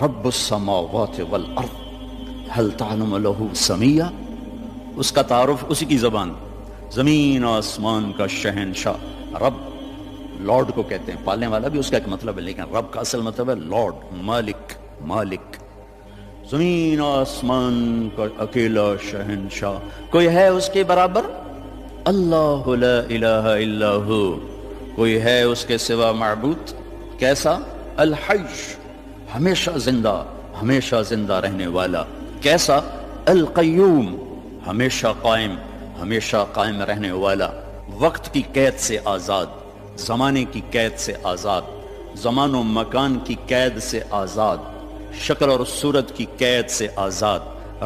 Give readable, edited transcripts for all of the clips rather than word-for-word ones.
رب السماوات والارض هل تعلم له سمیہ، اس کا تعارف اسی کی زبان، زمین آسمان کا شہنشاہ رب، لارڈ کو کہتے ہیں، پالنے والا بھی اس کا ایک مطلب ہے، لیکن رب کا اصل مطلب ہے لارڈ، مالک، مالک، زمین آسمان کا اکیلا شہنشاہ، کوئی ہے اس کے برابر؟ اللہ لا الہ الا ہو، کوئی ہے اس کے سوا معبود؟ کیسا؟ الحی، ہمیشہ زندہ رہنے والا، کیسا؟ القیوم، ہمیشہ قائم رہنے والا، وقت کی قید سے آزاد، زمانے کی قید سے آزاد، زمان و مکان کی قید سے آزاد، شکل اور صورت کی قید سے آزاد،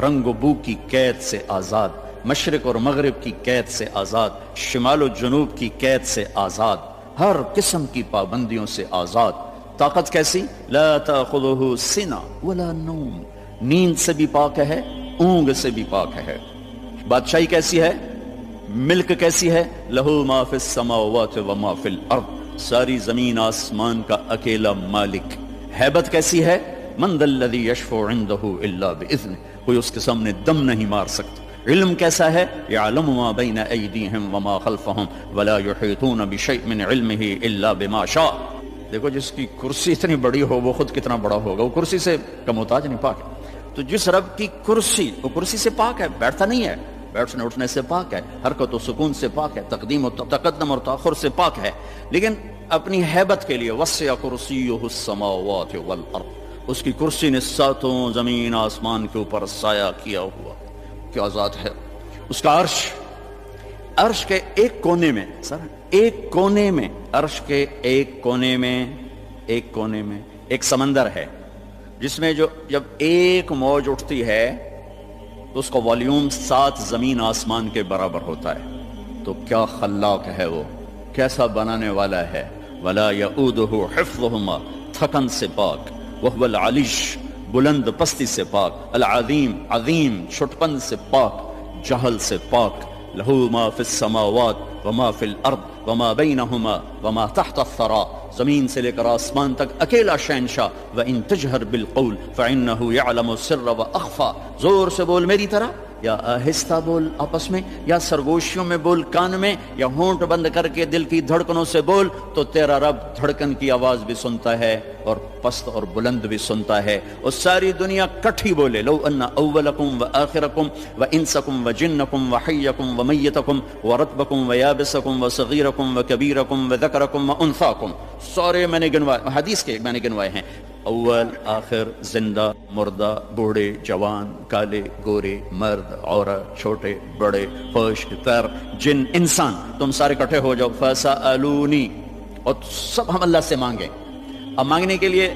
رنگ و بو کی قید سے آزاد، مشرق اور مغرب کی قید سے آزاد، شمال و جنوب کی قید سے آزاد، ہر قسم کی پابندیوں سے آزاد۔ طاقت کیسی؟ لا تأخذہ سنہ ولا نوم، نیند سے بھی پاک ہے، اونگ سے بھی پاک ہے۔ بادشاہی کیسی ہے؟ ملک کیسی ہے؟ لہو ما فی السماوات وما فی الارض، ساری زمین آسمان کا اکیلا مالک۔ ہیبت کیسی ہے؟ من ذا الذی یشفع عندہ الا باذنہ، کوئی اس کے سامنے دم نہیں مار سکتا۔ علم کیسا ہے؟ یعلم ما بین ایدیہم وما خلفہم ولا یحیطون بشیء من علمہ الا بما شاء۔ دیکھو جس کی کرسی اتنی بڑی ہو وہ خود کتنا بڑا ہوگا، وہ کرسی سے کا محتاج نہیں، پاک ہے۔ تو جس رب کی کرسی، وہ کرسی سے پاک ہے، بیٹھتا نہیں ہے، بیٹھنے اٹھنے سے پاک ہے، حرکت و سکون سے پاک ہے، تقدیم و تقدم اور تاخر سے پاک ہے، لیکن اپنی ہیبت کے لیے وسع کرسیہ السماوات والارض، اس کی کرسی نے ساتوں زمین آسمان کے اوپر سایہ کیا ہوا، کیا ذات ہے۔ اس کا عرش کے ایک کونے میں، عرش کے ایک کونے میں ایک سمندر ہے، جس میں جب ایک موج اٹھتی ہے تو اس کا والیوم 7 زمین آسمان کے برابر ہوتا ہے۔ تو کیا خلاق ہے وہ، کیسا بنانے والا ہے۔ ولا یؤودہ حفظہما، تھکن سے پاک، وہو العلی، بلند پستی سے پاک، العظیم، عظیم چھٹپن سے پاک، جہل سے پاک۔ لہو ما فی السماوات وما فی الارض وما بینہما وما تحت الثری، زمین سے لے کر آسمان تک اکیلا شہنشاہ۔ وَإِن تَجْهَرْ بِالْقَوْلِ فَإِنَّهُ يَعْلَمُ السِّرَّ وَأَخْفَى، زور سے بول میری طرح، یا آہستہ بول آپس میں، یا سرگوشیوں میں بول کان میں، یا ہونٹ بند کر کے دل کی دھڑکنوں سے بول، تو تیرا رب دھڑکن کی آواز بھی سنتا ہے اور پست اور بلند بھی سنتا ہے۔ اور ساری دنیا کٹھی بولے، لو ان اولکم وآخرکم وانسکم وجنکم وحیکم ومیتکم ورطبکم ویابسکم وصغیرکم وکبیرکم وذکرکم وانثاکم، سارے میں نے گنوائے، حدیث کے میں نے گنوائے ہیں، اول آخر، زندہ مردہ، بوڑھے جوان، کالے گورے، مرد عورت، چھوٹے بڑے، خشک تر، جن انسان، تم سارے اکٹھے ہو جاؤ، فَسَأَلُونِي، اور سب ہم اللہ سے مانگیں۔ اب مانگنے کے لیے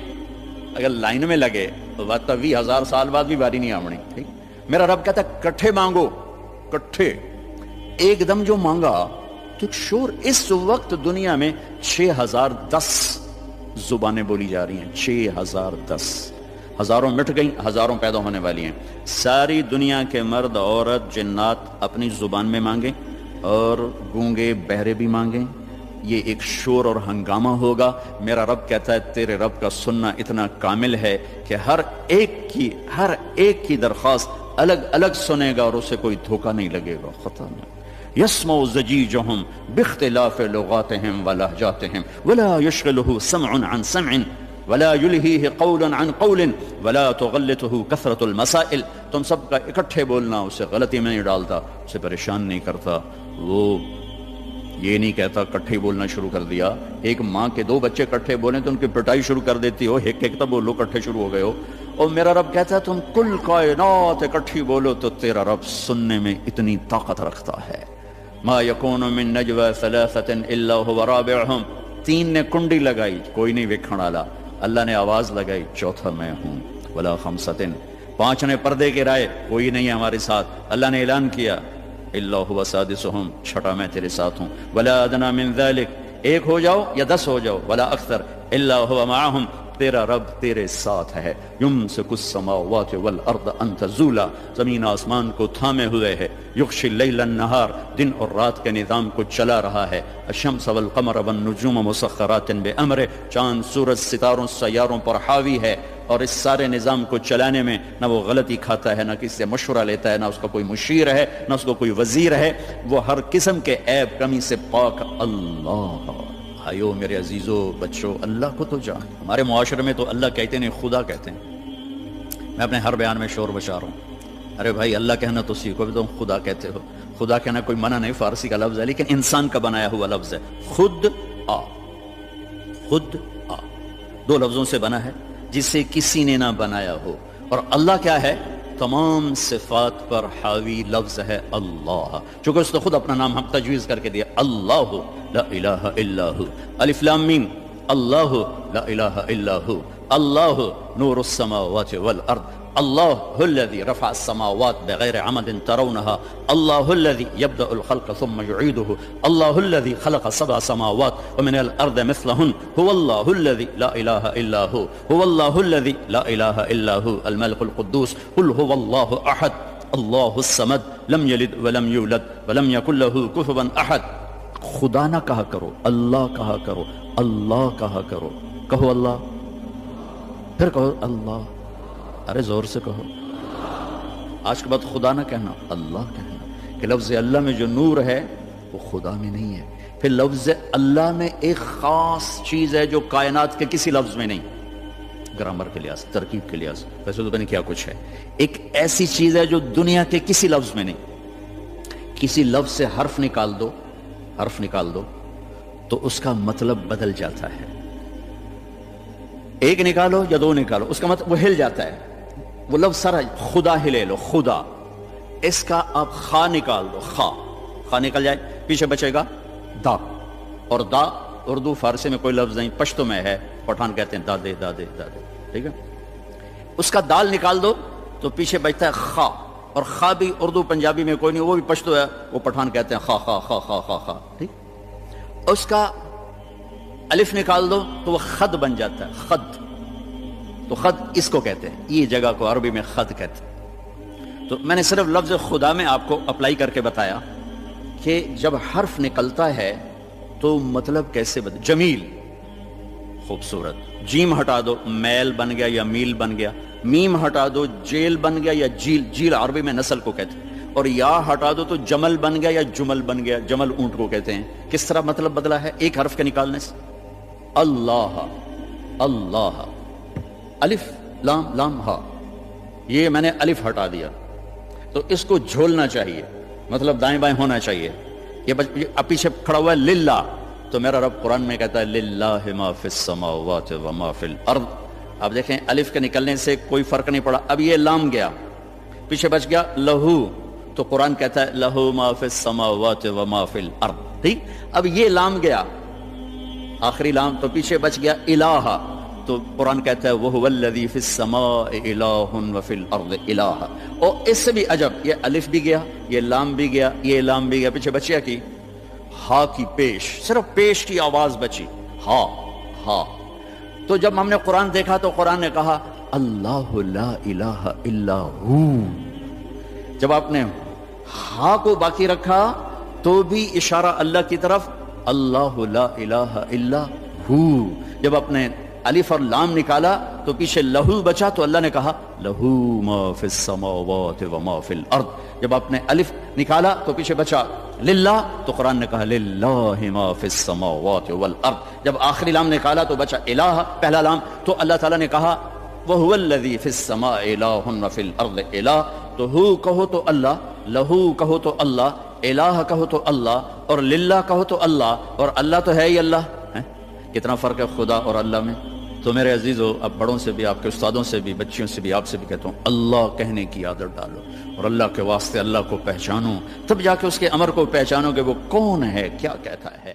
اگر لائن میں لگے تو بات 20,000 سال بعد بھی باری نہیں آمنی، ٹھیک؟ میرا رب کہتا ہے کٹھے مانگو، کٹھے ایک دم جو مانگا تو ایک شور۔ اس وقت دنیا میں 6010 زبانیں بولی جا رہی ہیں، 6010، ہزاروں مٹ گئیں، ہزاروں پیدا ہونے والی ہیں۔ ساری دنیا کے مرد عورت جنات اپنی زبان میں مانگیں، اور گونگے بہرے بھی مانگیں، یہ ایک شور اور ہنگامہ ہوگا۔ میرا رب کہتا ہے تیرے رب کا سننا اتنا کامل ہے کہ ہر ایک کی درخواست الگ الگ سنے گا، اور اسے کوئی دھوکہ نہیں لگے گا، خطا نہیں۔ يسمع زجيجهم باختلاف لغاتهم ولهجاتهم ولا يشغله سمع عن سمع ولا يلهيه قول عن قول ولا تغلطه كثرة المسائل، تم سب کا اکٹھے بولنا اسے غلطی میں نہیں ڈالتا، اسے پریشان نہیں کرتا۔ وہ یہ نہیں کہتا کٹھے بولنا شروع کر دیا، ایک ماں کے 2 بچے کٹھے بولیں تو ان کی پٹائی شروع کر دیتی ہو، ایک ایک تو بولو، کٹھے شروع ہو گئے ہو۔ اور میرا رب کہتا ہے تم کل کائنات اکٹھی بولو تو تیرا رب سننے میں اتنی طاقت رکھتا ہے۔ ما یکون من نجوى 3 الا هو رابعهم، 3 نے کنڈی لگائی، کوئی نہیں ویکھن والا، اللہ نے آواز لگائی، چوتھا میں ہوں۔ ولا 5، 5 نے پردے کے رائے، کوئی نہیں ہے ہمارے ساتھ، اللہ نے اعلان کیا، الا هو سادسهم، چھٹا میں تیرے ساتھ ہوں۔ ولا ادنى من ذلك، 1 ہو جاؤ یا 10 ہو جاؤ، ولا اکثر الا هو معهم، تیرا رب تیرے ساتھ ہے۔ یمسک السماوات والارض ان تزولا، زمین آسمان کو تھامے ہوئے ہے۔ یغشی اللیل النہار، دن اور رات کے نظام کو چلا رہا ہے۔ الشمس والقمر والنجوم مسخرات بامرہ، چاند سورج ستاروں سیاروں پر حاوی ہے۔ اور اس سارے نظام کو چلانے میں نہ وہ غلطی کھاتا ہے، نہ کسی سے مشورہ لیتا ہے، نہ اس کا کوئی مشیر ہے، نہ اس کو کوئی وزیر ہے، وہ ہر قسم کے عیب کمی سے پاک اللہ۔ بھائیو میرے عزیزو بچوں، اللہ کو تو جان۔ ہمارے معاشرے میں تو اللہ کہتے نہیں، خدا کہتے ہیں۔ میں اپنے ہر بیان میں شور بچا رہا ہوں، ارے بھائی اللہ کہنا تو سیکھو، بھی تم خدا کہتے ہو۔ خدا کہنا کوئی منع نہیں، فارسی کا لفظ ہے، لیکن انسان کا بنایا ہوا لفظ ہے۔ خود آ، خود آ، دو لفظوں سے بنا ہے جسے کسی نے نہ بنایا ہو۔ اور اللہ کیا ہے؟ تمام صفات پر حاوی لفظ ہے اللہ، چونکہ اس نے خود اپنا نام ہم تجویز کر کے دیا، اللہ لا الہ الا ہو، الف لام میم، اللہ لا الہ الا ہو، اللہ نور السماوات والارض، اللہ الذي رفع السماوات بغير عمد ترونها، الله الذي يبدأ الخلق ثم يعيده، الله الذي خلق 7 سماوات ومن الأرض مثلهن، هو الله الذي لا إله إلا هو، هو الله الذي لا إله إلا هو الملك القدوس، قل هو الله أحد الله الصمد لم يلد ولم يولد ولم يكن له كفوا أحد۔ خدا نہ کہا کرو، اللہ کہا کرو، اللہ کہا کرو، کہو اللہ، پھر کہو اللہ، ارے زور سے کہو، آج کے بعد خدا نہ کہنا، اللہ کہنا، کہ لفظ اللہ میں جو نور ہے وہ خدا میں نہیں ہے۔ پھر لفظ اللہ میں ایک خاص چیز ہے جو کائنات کے کسی لفظ میں نہیں، گرامر کے لحاظ، ترکیب کے لحاظ، ویسے تو پتہ نہیں کیا کچھ ہے، ایک ایسی چیز ہے جو دنیا کے کسی لفظ میں نہیں۔ کسی لفظ سے حرف نکال دو، حرف نکال دو تو اس کا مطلب بدل جاتا ہے، ایک نکالو یا دو نکالو اس کا مطلب وہ ہل جاتا ہے۔ وہ لفظ سارا خدا ہی لے لو، خدا، اس کا آپ خا نکال دو، خا، خا نکل جائے، پیچھے بچے گا دا، اور دا اردو فارسی میں کوئی لفظ نہیں، پشتو میں ہے، پٹھان کہتے ہیں دادے دادے دادے، ٹھیک ہے۔ اس کا دال نکال دو تو پیچھے بچتا ہے خا، اور خا بھی اردو پنجابی میں کوئی نہیں، وہ بھی پشتو ہے، وہ پٹھان کہتے ہیں خا خا خا خا خا خا، ٹھیک۔ اس کا الف نکال دو تو وہ خد بن جاتا ہے، خد، تو خد اس کو کہتے ہیں، یہ جگہ کو عربی میں خد کہتے ہیں۔ تو میں نے صرف لفظ خدا میں آپ کو اپلائی کر کے بتایا کہ جب حرف نکلتا ہے تو مطلب کیسے بدل، جمیل، خوبصورت، جیم ہٹا دو میل بن گیا یا میل بن گیا، میم ہٹا دو جیل بن گیا یا جیل، جیل عربی میں نسل کو کہتے ہیں، اور یا ہٹا دو تو جمل بن گیا یا جمل بن گیا، جمل اونٹ کو کہتے ہیں۔ کس طرح مطلب بدلا ہے ایک حرف کے نکالنے سے؟ اللہ، اللہ، الف لام لام ہا، یہ میں نے الف ہٹا دیا تو اس کو جھولنا چاہیے، مطلب دائیں بائیں ہونا چاہیے۔ یہ اب پیچھے کھڑا ہوا ہے للہ، تو میرا رب قرآن میں کہتا ہے للہ ما فی السماوات وما فی الارض۔ اب دیکھیں الف کے نکلنے سے کوئی فرق نہیں پڑا، اب یہ لام گیا، پیچھے بچ گیا لہو، تو قرآن کہتا ہے لہو ما فی السماوات وما فی الارض، ٹھیک۔ اب یہ لام گیا، آخری لام، تو پیچھے بچ گیا الہ، تو قرآن کہتا ہے وَهُوَ الَّذِي فِي السَّمَاءِ إِلَٰهٌ وَفِي الْأَرْضِ إِلَٰهٌ۔ اور اس سے بھی عجب، یہ الف بھی گیا، یہ لام بھی گیا، یہ لام بھی گیا، پیچھے بچیا کی ہا کی پیش، صرف پیش کی آواز بچی، ہا ہا۔ تو جب ہم نے قرآن دیکھا تو قرآن نے کہا اللہ لا الہ الا ہو۔ جب آپ نے ہا کو باقی رکھا تو بھی اشارہ اللہ کی طرف، اللہ لا الہ الا ہو۔ جب آپ نے الف اور لام نکالا تو پیچھے لہو بچا، تو اللہ نے کہا لہو ما فی السماوات وما فی الارض۔ جب آپ نے الف نکالا تو پیچھے بچا للہ، تو قرآن نے کہا للہ ما فی السماوات والارض۔ جب آخری لام نکالا تو بچا الہ، پہلا لام، تو اللہ تعالیٰ نے کہا وَهُوَ الَّذِي فِي السَّمَاءِ إِلَٰهٌ وَفِي الْأَرْضِ إِلَٰهٌ۔ تو ہو کہو تو اللہ، لہو کہو تو اللہ، الہ کہو تو اللہ، اور للہ کہو تو اللہ، اور اللہ تو ہے ہی اللہ۔ کتنا فرق ہے خدا اور اللہ میں۔ تو میرے عزیزو، اب بڑوں سے بھی، آپ کے استادوں سے بھی، بچیوں سے بھی، آپ سے بھی کہتا ہوں اللہ کہنے کی عادت ڈالو، اور اللہ کے واسطے اللہ کو پہچانو، تب جا کے اس کے امر کو پہچانو کہ وہ کون ہے، کیا کہتا ہے۔